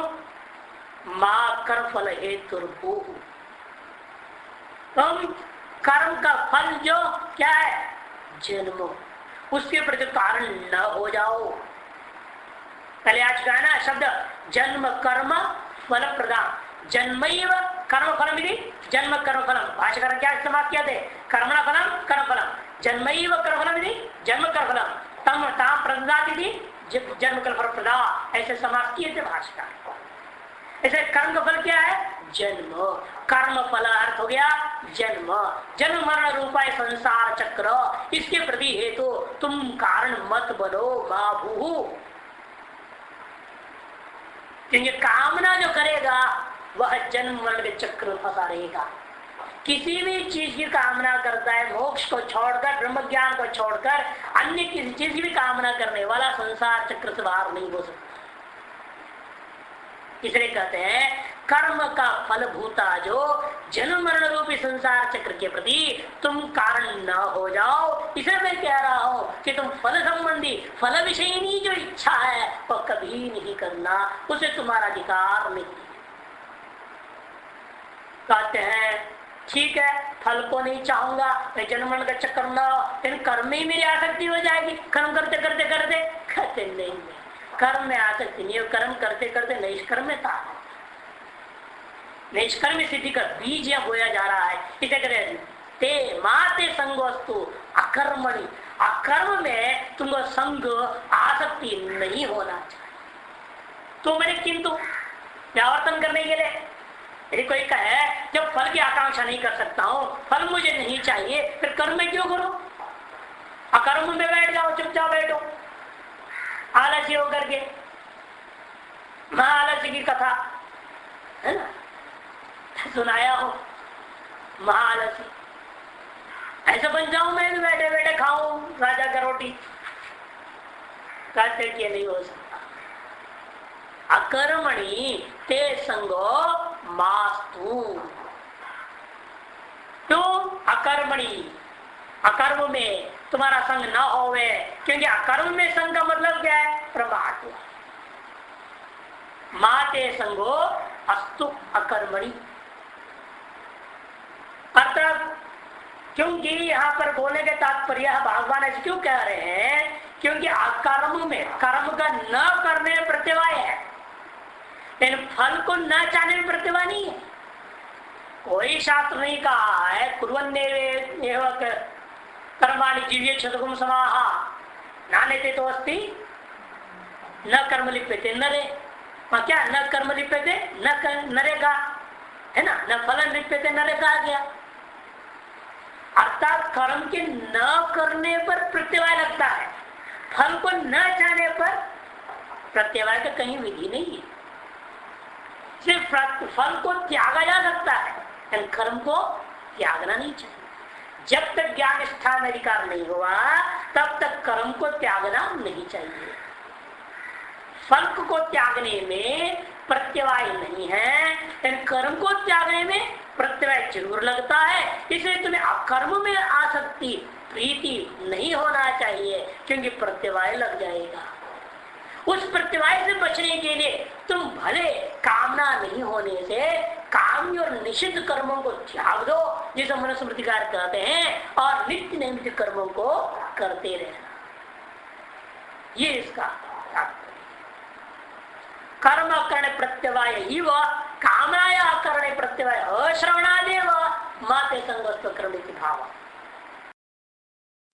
मां कर फल हेतु तुम कर्म का फल जो क्या है, जन्म, उसके प्रति कारण न हो जाओ। पहले आ चुका है ना शब्द, जन्म कर्म फल प्रदान। जन्मैव कर्म फलम यदि जन्म कर्म फलम। भाष्यकार क्या समाप्त किया थे, कर्मणा फलम कर्म फलम, जन्मैव कर्म फलम यदि जन्म कर्म फलम, तम ताम प्रदात यदि जन्म कर्म फल प्रदा, ऐसे समाप्त किए थे भाष्यकार। ऐसे कर्म का फल क्या है, जन्म। कर्म फल अर्थ हो गया जन्म। जन्म मरण रूपा संसार चक्र, इसके प्रति हेतु तुम कारण मत बनो बाबू। क्योंकि कामना जो करेगा वह जन्म मरण के चक्र में फंसा रहेगा। किसी भी चीज की कामना करता है, मोक्ष को छोड़कर, ब्रह्म ज्ञान को छोड़कर अन्य किसी चीज की भी कामना करने वाला संसार चक्र से बाहर नहीं हो सकता। इसलिए कहते हैं कर्म का फल भूता जो जन्म मरण रूपी संसार चक्र के प्रति तुम कारण न हो जाओ। इसे मैं कह रहा हूं कि तुम फल संबंधी, फल विषयनी जो इच्छा है वह कभी नहीं करना, उसे तुम्हारा अधिकार नहीं। कहते हैं ठीक है, फल को नहीं चाहूंगा, मैं जन्म मरण का चक्कर न, लेकिन कर्म में ही मेरी आसक्ति हो जाएगी। कर्म करते करते करते कहते नहीं, कर्म में आसक्ति नहीं, कर्म करते करते निष्कर्मता, निष्कर्म स्थिति का बीज या बोया जा रहा है। इसे करें ते माते संगोस्तु अकर्मणि, अकर्म में तुमको संग आसक्ति नहीं होना चाहिए। तो मैंने किंतु व्यावर्तन करने के लिए यदि कोई कहे जब फल की आकांक्षा नहीं कर सकता हूं, फल मुझे नहीं चाहिए, फिर कर्म में क्यों करो? अकर्म में बैठ जाओ, चुपचाप बैठो आलसी होकर के। महाआलसी की कथा है ना, सुनाया हो। महाआलसी ऐसा बन जाऊं मैं भी, बैठे बैठे खाऊं राजा का रोटी, कहते कि नहीं हो सकता। अकर्मणि ते संगो मास्तु, तो अकर्मणि, अकर्म में तुम्हारा संग न होवे, क्योंकि अकर्म में संग का मतलब क्या है, प्रमाद। माते संगो अस्तु अकर्मणि, अर्थात क्योंकि यहाँ पर बोलने के तात्पर्य भगवान ऐसे क्यों कह रहे हैं, क्योंकि अकर्म में कर्म का न करने में प्रत्यवाय है, लेकिन फल को न चाहने में प्रत्यवाय नहीं है। कोई शास्त्र नहीं कहा है कुर्वन्नेव कर्माणि जीव्य शतकुम समाहा नानेते तो अस्ति न कर्म लिप्यते नरे, क्या न कर्म लिप्यते न नरेगा, है ना, न फलन लिप्यते नरे कहा गया। अर्थात कर्म के न करने पर प्रत्यवाय लगता है, फल को न चाहने पर प्रत्यवाय का कहीं विधि नहीं है। सिर्फ फल को त्यागा जा सकता है, लेकिन कर्म को त्यागना नहीं चाहिए। जब तक ज्ञान स्थान अधिकार नहीं हुआ तब तक कर्म को त्यागना नहीं चाहिए। फल को त्यागने में प्रत्यवाय नहीं है, लेकिन कर्म को त्यागने में प्रत्यवाय जरूर लगता है। इसलिए तुम्हें कर्म में आसक्ति प्रीति नहीं होना चाहिए, क्योंकि प्रत्यवाय लग जाएगा। उस प्रत्यवाय से बचने के लिए तुम भले कामना नहीं होने से काम्य और निषिद्ध कर्मों को त्याग दो, जिसे मनुस्मृतिकार कहते हैं, और नित्य नैमित्तिक कर्मों को करते रहना। ये इसका तात्पर्य। कर्म करने प्रत्यवाय ही वह कामनाया करने प्रत्यवाय अश्रवणादेव माते संगस्त कर्म भाव।